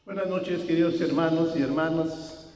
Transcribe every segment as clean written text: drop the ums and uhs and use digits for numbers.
Buenas noches, queridos hermanos y hermanas,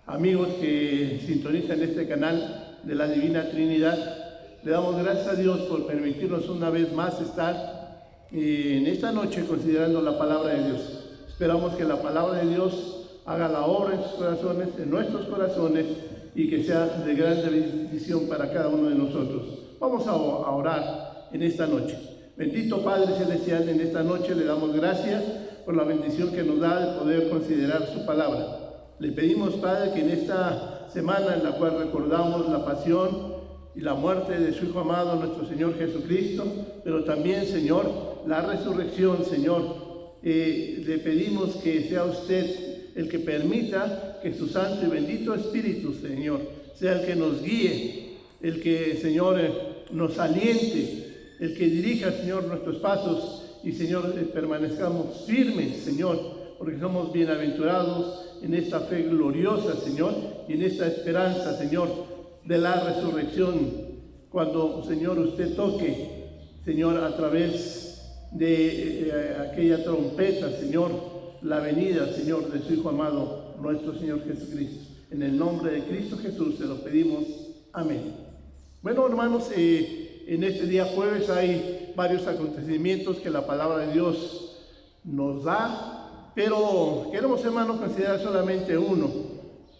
amigos que sintonizan este canal de la Divina Trinidad. Le damos gracias a Dios por permitirnos una vez más estar en esta noche considerando la palabra de Dios. Esperamos que la palabra de Dios haga la obra en sus corazones, en nuestros corazones, y que sea de gran bendición para cada uno de nosotros. Vamos a orar en esta noche. Bendito Padre Celestial, en esta noche le damos gracias por la bendición que nos da de poder considerar su palabra. Le pedimos, Padre, que en esta semana en la cual recordamos la pasión y la muerte de su Hijo amado, nuestro Señor Jesucristo, pero también, Señor, la resurrección, Señor, le pedimos que sea usted el que permita que su Santo y bendito Espíritu, Señor, sea el que nos guíe, el que, Señor, nos aliente, el que dirija, Señor, nuestros pasos. Y, Señor, permanezcamos firmes, Señor, porque somos bienaventurados en esta fe gloriosa, Señor, y en esta esperanza, Señor, de la resurrección. Cuando, Señor, usted toque, Señor, a través de aquella trompeta, Señor, la venida, Señor, de su Hijo amado, nuestro Señor Jesucristo. En el nombre de Cristo Jesús se lo pedimos. Amén. Bueno, hermanos, en este día jueves hay varios acontecimientos que la palabra de Dios nos da, pero queremos, hermanos, considerar solamente uno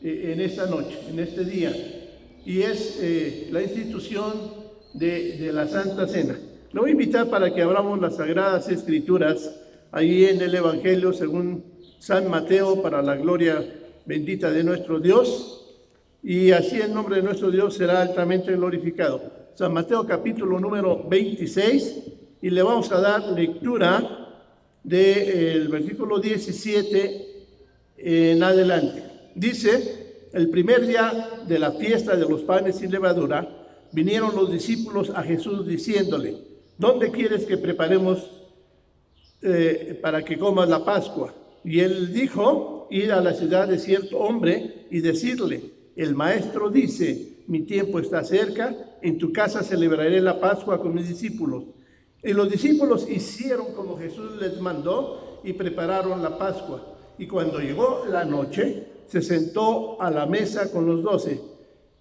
en esta noche, en este día, y es la institución de la Santa Cena. Le voy a invitar para que abramos las Sagradas Escrituras ahí en el Evangelio según San Mateo, para la gloria bendita de nuestro Dios, y así el nombre de nuestro Dios será altamente glorificado. San Mateo capítulo número 26, y le vamos a dar lectura del versículo 17 en adelante. Dice: el primer día de la fiesta de los panes sin levadura, vinieron los discípulos a Jesús diciéndole: ¿dónde quieres que preparemos para que comas la Pascua? Y él dijo: ir a la ciudad de cierto hombre y decirle: el maestro dice, mi tiempo está cerca, en tu casa celebraré la Pascua con mis discípulos. Y los discípulos hicieron como Jesús les mandó y prepararon la Pascua. Y cuando llegó la noche, se sentó a la mesa con los 12.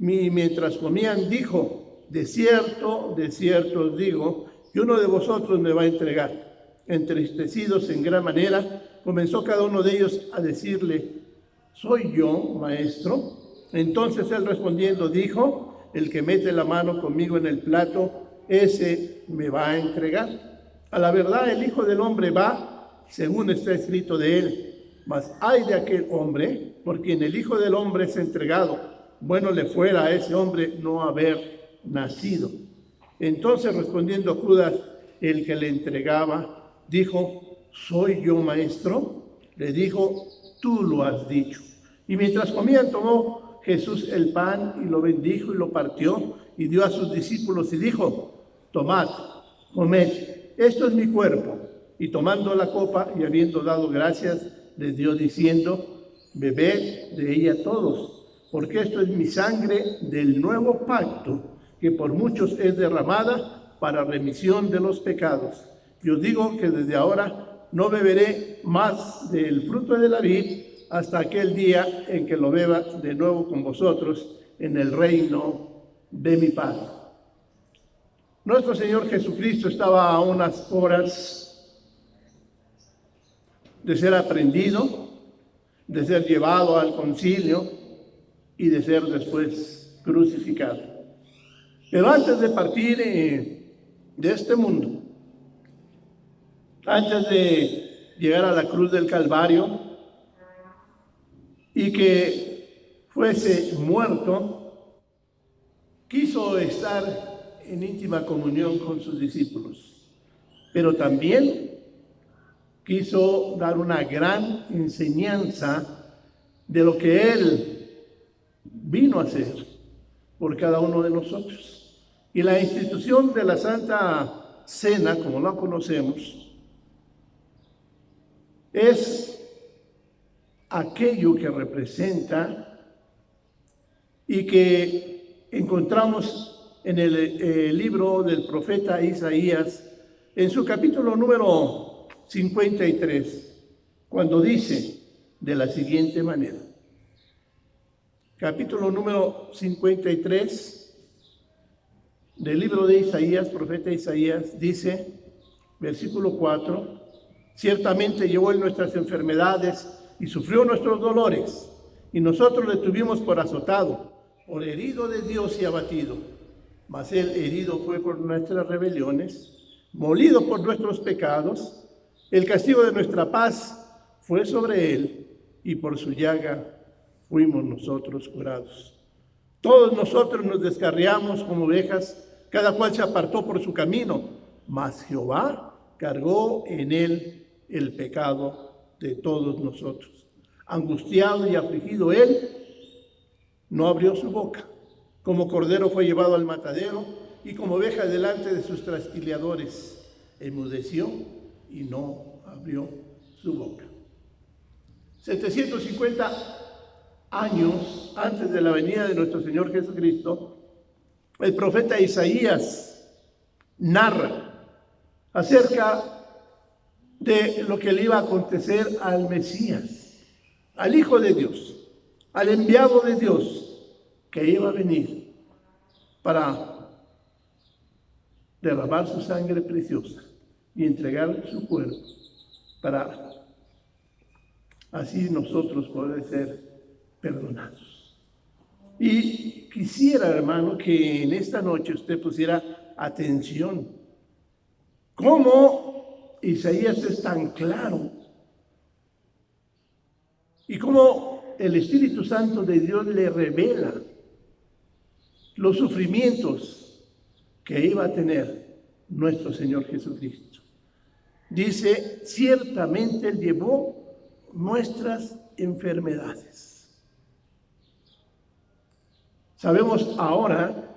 Y mientras comían, dijo: de cierto os digo, que uno de vosotros me va a entregar. Entristecidos en gran manera, comenzó cada uno de ellos a decirle: ¿soy yo, maestro? Entonces él respondiendo dijo: el que mete la mano conmigo en el plato, ese me va a entregar. A la verdad, el Hijo del Hombre va según está escrito de él. Mas ay de aquel hombre por quien el Hijo del Hombre es entregado. Bueno le fuera a ese hombre no haber nacido. Entonces, respondiendo Judas, el que le entregaba, dijo: ¿soy yo, maestro? Le dijo: tú lo has dicho. Y mientras comían, tomó Jesús el pan y lo bendijo y lo partió y dio a sus discípulos y dijo: tomad, comed, esto es mi cuerpo. Y tomando la copa y habiendo dado gracias, les dio diciendo: bebed de ella todos, porque esto es mi sangre del nuevo pacto, que por muchos es derramada para remisión de los pecados. Yo digo que desde ahora no beberé más del fruto de la vid hasta aquel día en que lo beba de nuevo con vosotros en el reino de mi Padre. Nuestro Señor Jesucristo estaba a unas horas de ser aprendido, de ser llevado al concilio y de ser después crucificado. Pero antes de partir de este mundo, antes de llegar a la cruz del Calvario y que fuese muerto, quiso estar en íntima comunión con sus discípulos, pero también quiso dar una gran enseñanza de lo que Él vino a hacer por cada uno de nosotros. Y la institución de la Santa Cena, como la conocemos, es aquello que representa y que encontramos en el libro del profeta Isaías, en su capítulo número 53, cuando dice: de la siguiente manera. Capítulo número 53 del libro de Isaías, profeta Isaías, dice, versículo 4, ciertamente llevó él nuestras enfermedades y sufrió nuestros dolores, y nosotros le tuvimos por azotado, por herido de Dios y abatido. Mas él herido fue por nuestras rebeliones, molido por nuestros pecados. El castigo de nuestra paz fue sobre él, y por su llaga fuimos nosotros curados. Todos nosotros nos descarriamos como ovejas, cada cual se apartó por su camino, mas Jehová cargó en él el pecado de todos nosotros. Angustiado y afligido él, no abrió su boca. Como cordero fue llevado al matadero, y como oveja delante de sus trasquiladores, enmudeció y no abrió su boca. 750 años antes de la venida de nuestro Señor Jesucristo, el profeta Isaías narra acerca de lo que le iba a acontecer al Mesías, al Hijo de Dios, al enviado de Dios, que iba a venir para derramar su sangre preciosa y entregar su cuerpo para así nosotros poder ser perdonados. Y quisiera, hermano, que en esta noche usted pusiera atención. Cómo Isaías es tan claro y cómo el Espíritu Santo de Dios le revela los sufrimientos que iba a tener nuestro Señor Jesucristo. Dice, ciertamente Él llevó nuestras enfermedades. Sabemos ahora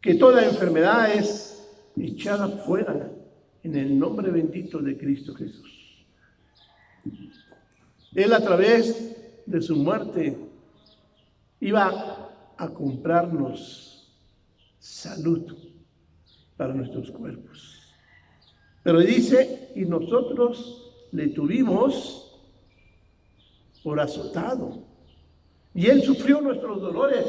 que toda enfermedad es echada fuera en el nombre bendito de Cristo Jesús. Él, a través de su muerte, iba a comprarnos salud para nuestros cuerpos. Pero dice, y nosotros le tuvimos por azotado, y él sufrió nuestros dolores,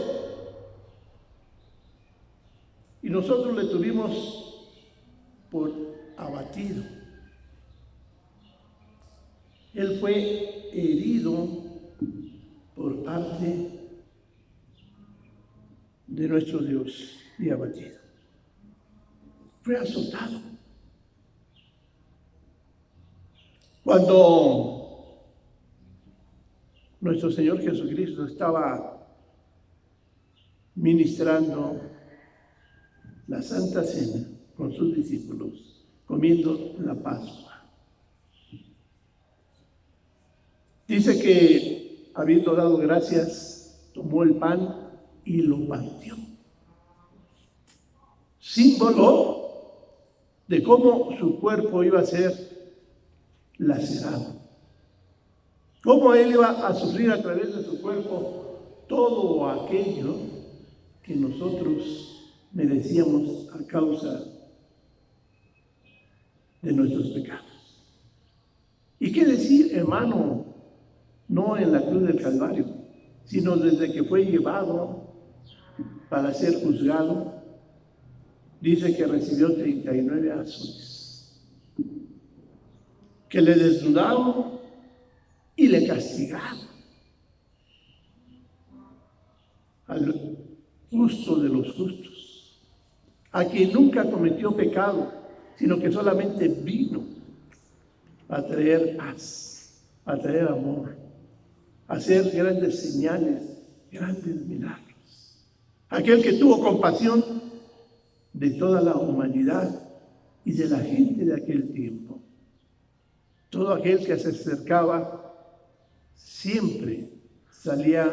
y nosotros le tuvimos por abatido. Él fue herido por parte de nuestro Dios y abatido. Fue azotado. Cuando nuestro Señor Jesucristo estaba ministrando la Santa Cena con sus discípulos, comiendo la Pascua, dice que, habiendo dado gracias, tomó el pan y lo partió. Símbolo de cómo su cuerpo iba a ser lacerado. Cómo él iba a sufrir a través de su cuerpo todo aquello que nosotros merecíamos a causa de nuestros pecados. ¿Y qué decir, hermano? No en la cruz del Calvario, sino desde que fue llevado para ser juzgado, dice que recibió 39 azotes, que le desnudaron y le castigaron al justo de los justos, a quien nunca cometió pecado, sino que solamente vino a traer paz, a traer amor, a hacer grandes señales, grandes milagros. Aquel que tuvo compasión de toda la humanidad y de la gente de aquel tiempo. Todo aquel que se acercaba siempre salía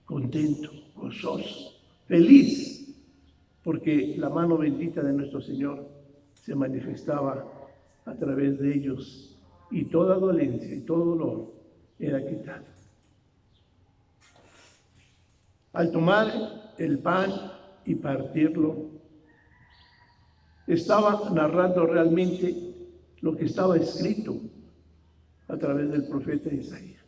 contento, gozoso, feliz, porque la mano bendita de nuestro Señor se manifestaba a través de ellos y toda dolencia y todo dolor era quitado. Al tomar el pan y partirlo, estaba narrando realmente lo que estaba escrito a través del profeta Isaías.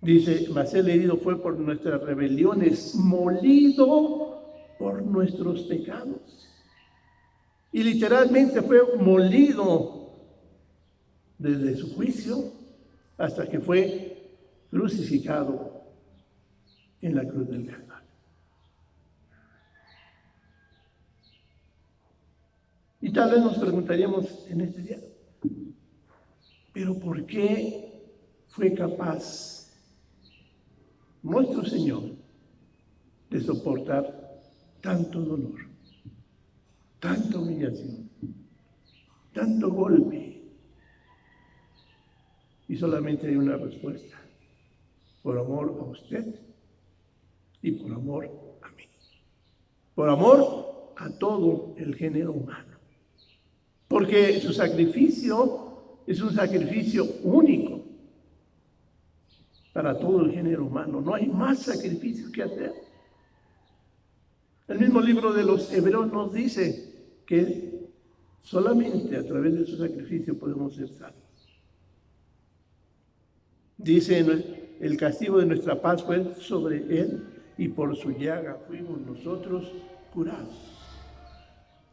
Dice, mas él herido fue por nuestras rebeliones, molido por nuestros pecados. Y literalmente fue molido desde su juicio hasta que fue crucificado en la cruz del Calvario. Y tal vez nos preguntaríamos en este día, ¿pero por qué fue capaz nuestro Señor de soportar tanto dolor, tanta humillación, tanto golpe? Y solamente hay una respuesta: por amor a usted y por amor a mí, por amor a todo el género humano. Porque su sacrificio es un sacrificio único para todo el género humano. No hay más sacrificio que hacer. El mismo libro de los Hebreos nos dice que solamente a través de su sacrificio podemos ser salvos. Dice, el castigo de nuestra paz fue sobre él y por su llaga fuimos nosotros curados.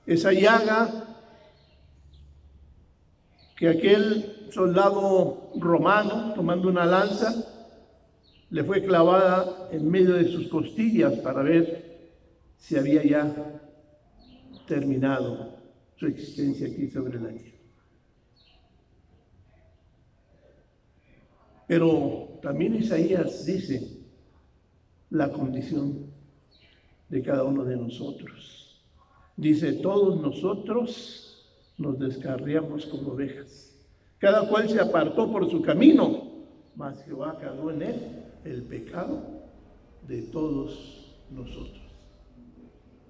Esa llaga que aquel soldado romano, tomando una lanza, le fue clavada en medio de sus costillas para ver si había ya terminado su existencia aquí sobre la tierra. Pero también Isaías dice la condición de cada uno de nosotros. Dice, todos nosotros nos descarriamos como ovejas. Cada cual se apartó por su camino, mas Jehová cargó en él el pecado de todos nosotros.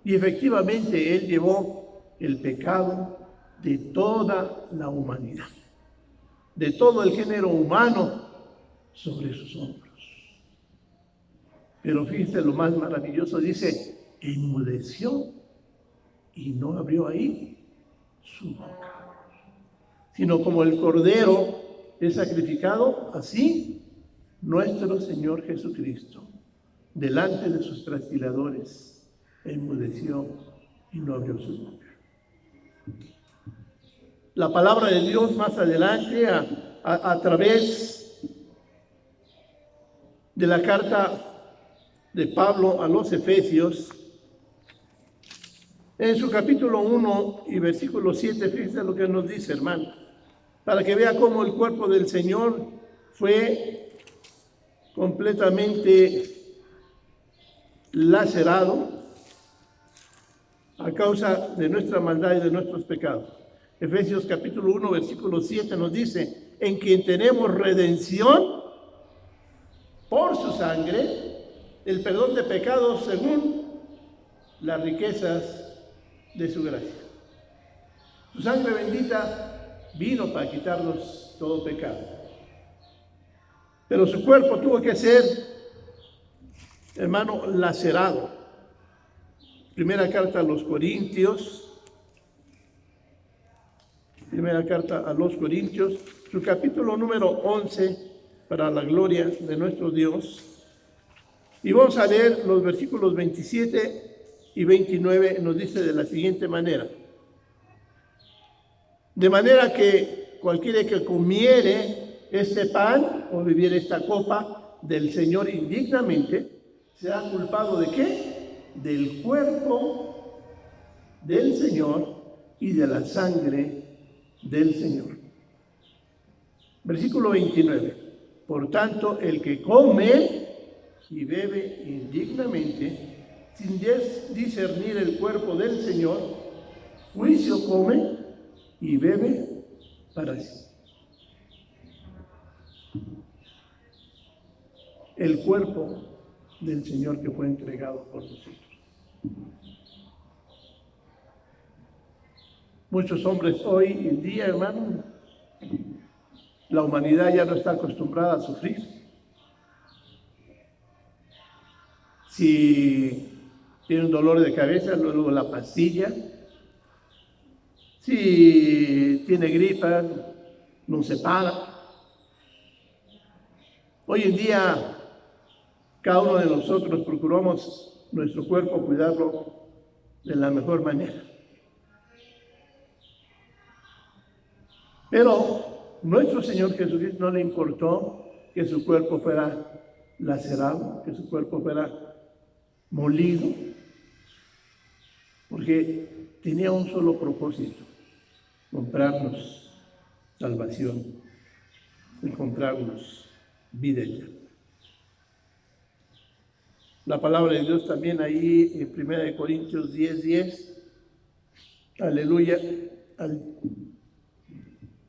Y efectivamente él llevó el pecado de toda la humanidad, de todo el género humano sobre sus hombros. Pero fíjense lo más maravilloso, dice, enmudeció y no abrió ahí su boca, sino como el cordero es sacrificado, así nuestro Señor Jesucristo, delante de sus trasquiladores, enmudeció y no abrió su boca. La palabra de Dios más adelante, a través de la carta de Pablo a los Efesios, en su capítulo 1 y versículo 7, fíjense lo que nos dice, hermano, para que vea cómo el cuerpo del Señor fue completamente lacerado a causa de nuestra maldad y de nuestros pecados. Efesios capítulo 1, versículo 7 nos dice, en quien tenemos redención por su sangre, el perdón de pecados según las riquezas de su gracia. Su sangre bendita vino para quitarnos todo pecado. Pero su cuerpo tuvo que ser, hermano, lacerado. Primera carta a los Corintios, su capítulo número 11, para la gloria de nuestro Dios. Y vamos a leer los versículos 27 y 29, nos dice de la siguiente manera. De manera que cualquiera que comiere este pan o bebiere esta copa del Señor indignamente, será culpado ¿de qué? Del cuerpo del Señor y de la sangre del Señor. Versículo 29. Por tanto, el que come y bebe indignamente, sin discernir el cuerpo del Señor, juicio come y bebe para sí. El cuerpo del Señor que fue entregado por nosotros. Muchos hombres hoy en día, hermano, la humanidad ya no está acostumbrada a sufrir. Si tiene un dolor de cabeza, luego la pastilla. Si tiene gripa, nos separa. Hoy en día, cada uno de nosotros procuramos nuestro cuerpo cuidarlo de la mejor manera. Pero nuestro Señor Jesucristo no le importó que su cuerpo fuera lacerado, que su cuerpo fuera molido, porque tenía un solo propósito: comprarnos salvación y comprarnos vida eterna. La palabra de Dios también ahí en 1 Corintios 10:10, aleluya,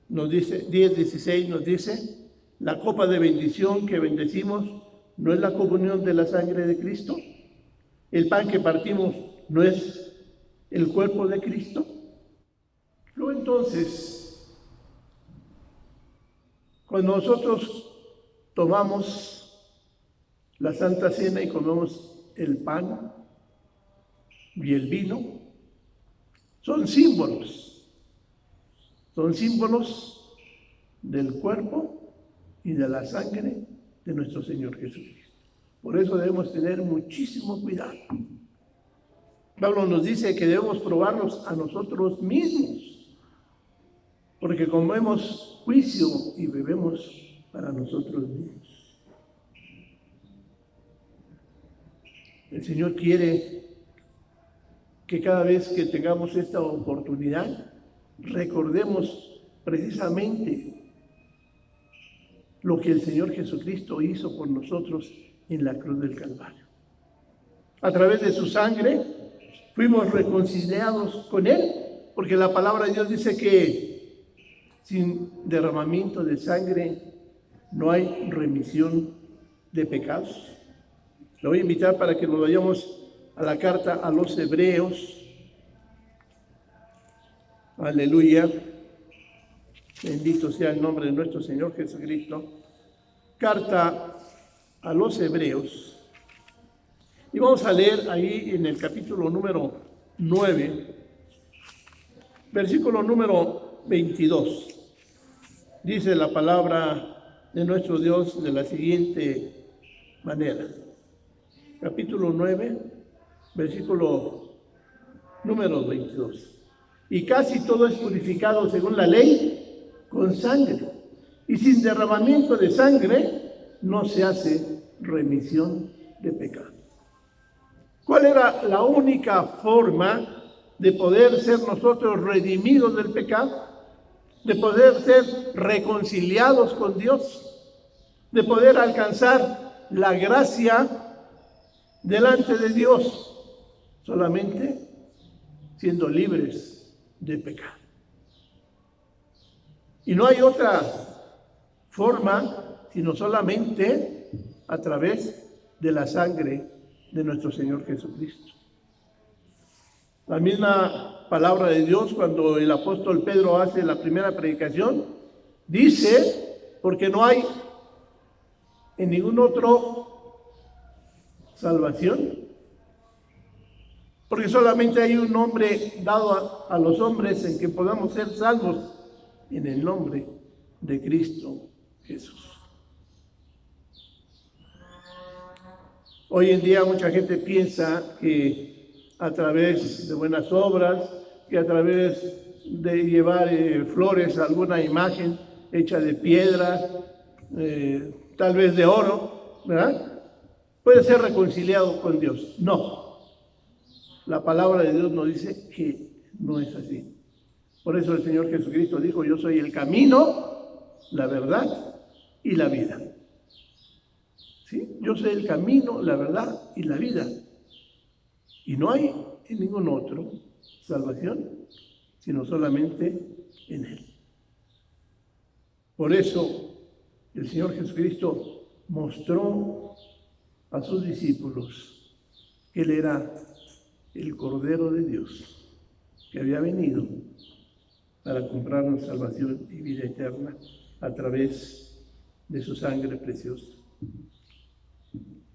nos dice, 10:16 nos dice: la copa de bendición que bendecimos no es la comunión de la sangre de Cristo. El pan que partimos no es el cuerpo de Cristo. Luego entonces, cuando nosotros tomamos la Santa Cena y comemos el pan y el vino, son símbolos del cuerpo y de la sangre de nuestro Señor Jesucristo. Por eso debemos tener muchísimo cuidado. Pablo nos dice que debemos probarnos a nosotros mismos, porque comemos juicio y bebemos para nosotros mismos. El Señor quiere que cada vez que tengamos esta oportunidad, recordemos precisamente lo que el Señor Jesucristo hizo por nosotros en la cruz del Calvario. A través de su sangre fuimos reconciliados con Él, porque la palabra de Dios dice que sin derramamiento de sangre no hay remisión de pecados. Le voy a invitar para que nos vayamos a la carta a los Hebreos. Aleluya. Bendito sea el nombre de nuestro Señor Jesucristo. Carta a los Hebreos. Y vamos a leer ahí en el capítulo número 9, versículo número 22. Dice la palabra de nuestro Dios de la siguiente manera. Capítulo 9, versículo número 22. Y casi todo es purificado según la ley con sangre, y sin derramamiento de sangre no se hace remisión de pecado. ¿Cuál era la única forma de poder ser nosotros redimidos del pecado? De poder ser reconciliados con Dios, de poder alcanzar la gracia delante de Dios, solamente siendo libres de pecado. Y no hay otra forma sino solamente a través de la sangre de nuestro Señor Jesucristo. La misma palabra de Dios, cuando el apóstol Pedro hace la primera predicación, dice: porque no hay en ningún otro salvación, porque solamente hay un nombre dado a los hombres en que podamos ser salvos, en el nombre de Cristo Jesús. Hoy en día mucha gente piensa que a través de buenas obras, que a través de llevar flores a alguna imagen hecha de piedra, tal vez de oro, ¿verdad?, puede ser reconciliado con Dios. No. La palabra de Dios nos dice que no es así. Por eso el Señor Jesucristo dijo: yo soy el camino, la verdad y la vida. ¿Sí? Yo soy el camino, la verdad y la vida. Y no hay en ningún otro salvación, sino solamente en Él. Por eso el Señor Jesucristo mostró a sus discípulos que Él era el Cordero de Dios, que había venido para comprarnos salvación y vida eterna a través de su sangre preciosa.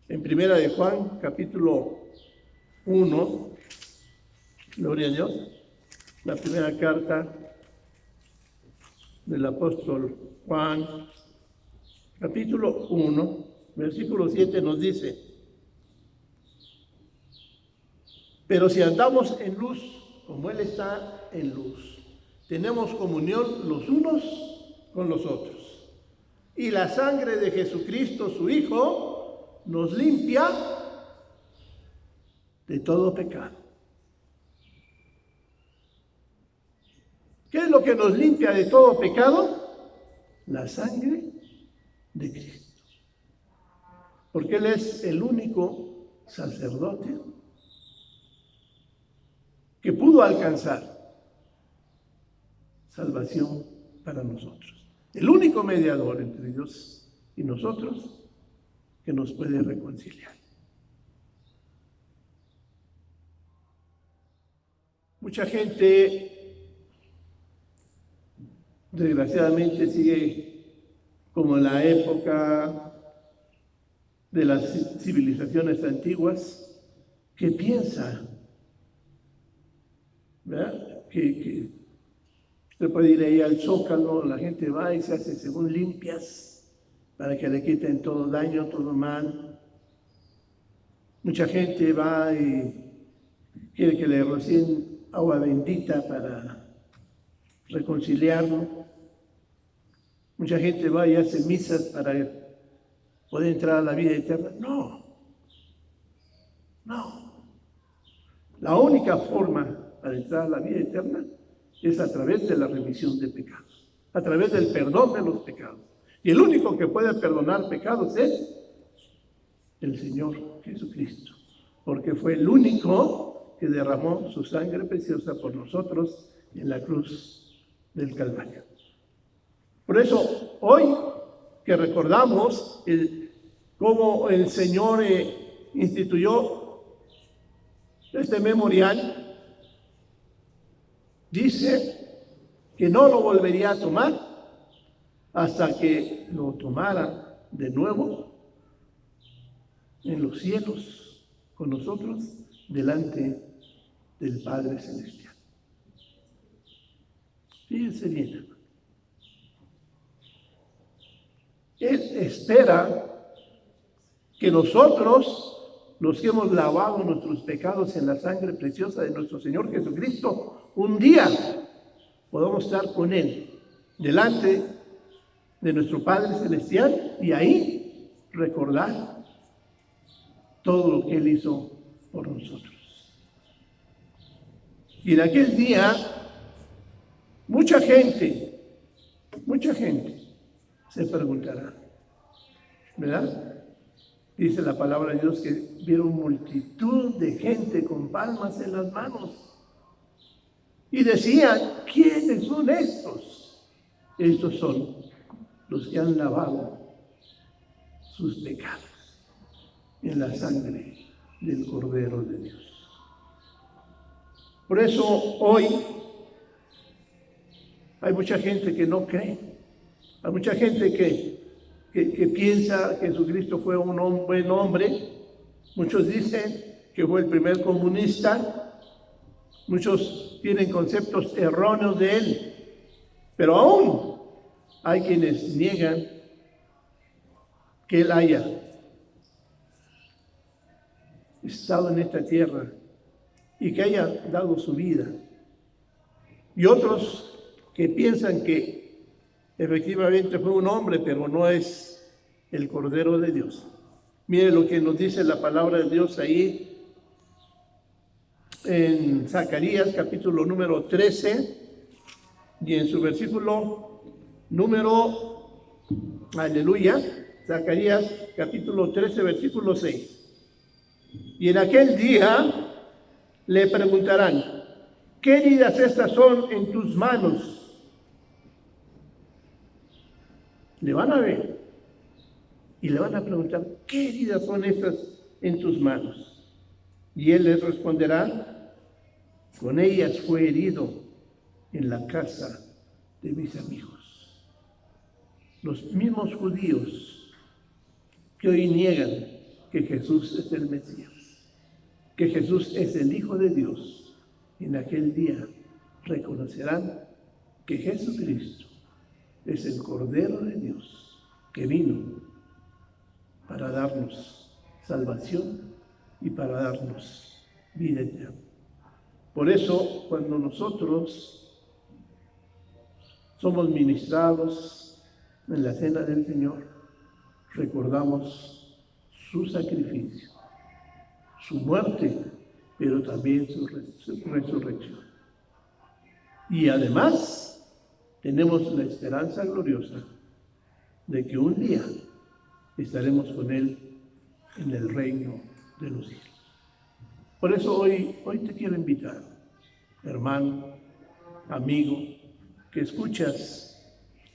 En Primera de Juan, capítulo 1, gloria a Dios, la primera carta del apóstol Juan, capítulo 1, versículo 7 nos dice: pero si andamos en luz, como Él está en luz, tenemos comunión los unos con los otros. Y la sangre de Jesucristo, su Hijo, nos limpia de todo pecado. ¿Qué es lo que nos limpia de todo pecado? La sangre de Cristo. Porque Él es el único sacerdote que pudo alcanzar salvación para nosotros. El único mediador entre Dios y nosotros que nos puede reconciliar. Mucha gente, desgraciadamente, sigue como en la época de las civilizaciones antiguas, que piensa, ¿verdad? Que usted puede ir ahí al Zócalo, la gente va y se hace según limpias para que le quiten todo daño, todo mal. Mucha gente va y quiere que le rocien agua bendita para reconciliarlo. Mucha gente va y hace misas para poder entrar a la vida eterna. No. La única forma para entrar a la vida eterna es a través de la remisión de pecados, a través del perdón de los pecados. Y el único que puede perdonar pecados es el Señor Jesucristo, porque fue el único que derramó su sangre preciosa por nosotros en la cruz del Calvario. Por eso, hoy que recordamos cómo el Señor instituyó este memorial, dice que no lo volvería a tomar hasta que lo tomara de nuevo en los cielos con nosotros delante del Padre Celestial. Fíjense bien, hermano. Él espera que nosotros, los que hemos lavado nuestros pecados en la sangre preciosa de nuestro Señor Jesucristo, un día podamos estar con Él delante de nuestro Padre Celestial y ahí recordar todo lo que Él hizo por nosotros. Y en aquel día, mucha gente se preguntará, ¿verdad? Dice la palabra de Dios que vieron multitud de gente con palmas en las manos y decían: ¿quiénes son estos? Estos son los que han lavado sus pecados en la sangre del Cordero de Dios. Por eso hoy hay mucha gente que no cree, hay mucha gente que piensa que Jesucristo fue un buen hombre. Muchos dicen que fue el primer comunista, muchos tienen conceptos erróneos de él, pero aún hay quienes niegan que él haya estado en esta tierra y que haya dado su vida, y otros que piensan que efectivamente fue un hombre, pero no es el Cordero de Dios. Mire lo que nos dice la palabra de Dios ahí en Zacarías capítulo número 13 y en su versículo número, aleluya, Zacarías capítulo 13 versículo 6. Y en aquel día le preguntarán: ¿qué heridas estas son en tus manos? Le van a ver y le van a preguntar: ¿qué heridas son estas en tus manos? Y él les responderá: con ellas fue herido en la casa de mis amigos. Los mismos judíos que hoy niegan que Jesús es el Mesías, que Jesús es el Hijo de Dios, en aquel día reconocerán que Jesucristo es el Cordero de Dios que vino para darnos salvación y para darnos vida eterna. Por eso, cuando nosotros somos ministrados en la cena del Señor, recordamos su sacrificio, su muerte, pero también su resurrección. Y además, tenemos la esperanza gloriosa de que un día estaremos con Él en el reino de los cielos. Por eso hoy te quiero invitar, hermano, amigo, que escuchas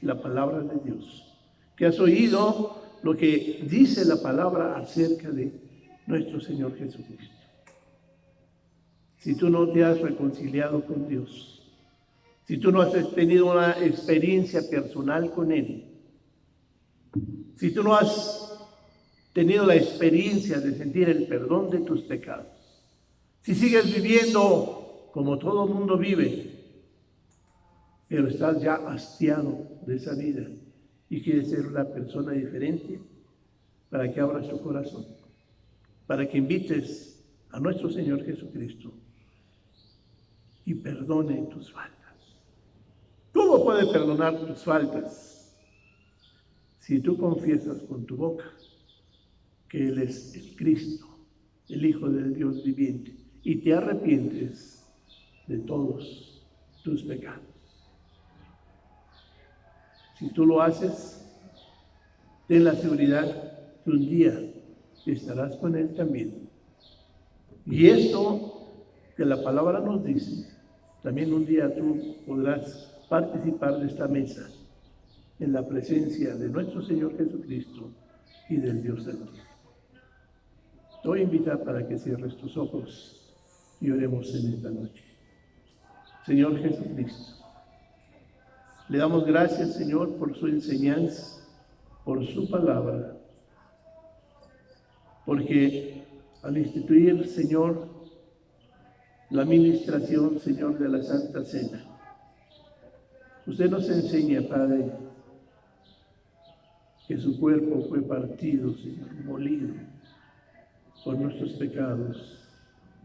la palabra de Dios, que has oído lo que dice la palabra acerca de nuestro Señor Jesucristo. Si tú no te has reconciliado con Dios, si tú no has tenido una experiencia personal con Él, si tú no has tenido la experiencia de sentir el perdón de tus pecados, si sigues viviendo como todo el mundo vive, pero estás ya hastiado de esa vida y quieres ser una persona diferente, para que abras tu corazón, para que invites a nuestro Señor Jesucristo y perdone tus faltas. ¿Cómo puede perdonar tus faltas? Si tú confiesas con tu boca que Él es el Cristo, el Hijo del Dios viviente, y te arrepientes de todos tus pecados. Si tú lo haces, ten la seguridad que un día estarás con Él también. Y esto que la palabra nos dice, también un día tú podrás participar de esta mesa en la presencia de nuestro Señor Jesucristo y del Dios Santísimo. Te voy a invitar para que cierres tus ojos y oremos en esta noche. Señor Jesucristo, le damos gracias, Señor, por su enseñanza, por su palabra, porque al instituir, Señor, la administración, Señor, de la Santa Cena, usted nos enseña, Padre, que su cuerpo fue partido, Señor, molido por nuestros pecados,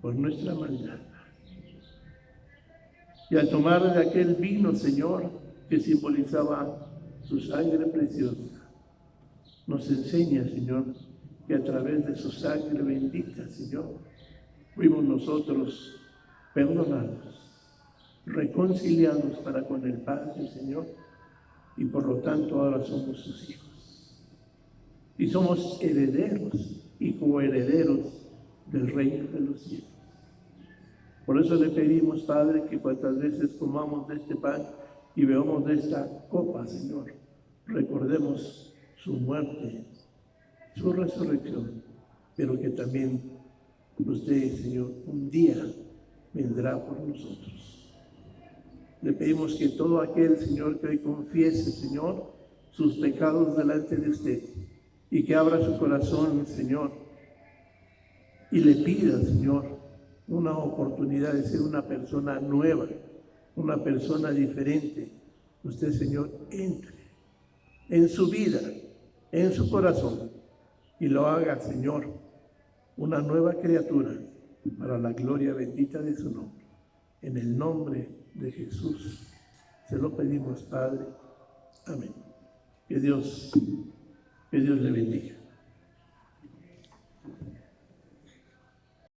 por nuestra maldad. Y al tomar de aquel vino, Señor, que simbolizaba su sangre preciosa, nos enseña, Señor, que a través de su sangre bendita, Señor, fuimos nosotros perdonados, reconciliados para con el Padre, Señor, y por lo tanto ahora somos sus hijos. Y somos herederos y coherederos del reino de los cielos. Por eso le pedimos, Padre, que cuantas veces comamos de este pan y bebamos de esta copa, Señor, recordemos su muerte, su resurrección, pero que también usted, Señor, un día vendrá por nosotros. Le pedimos que todo aquel, Señor, que hoy confiese, Señor, sus pecados delante de usted y que abra su corazón, Señor, y le pida, Señor, una oportunidad de ser una persona nueva, una persona diferente. Usted, Señor, entre en su vida, en su corazón, y lo haga, Señor, una nueva criatura para la gloria bendita de su nombre. En el nombre de Jesús se lo pedimos, Padre. Amén. Que Dios le bendiga.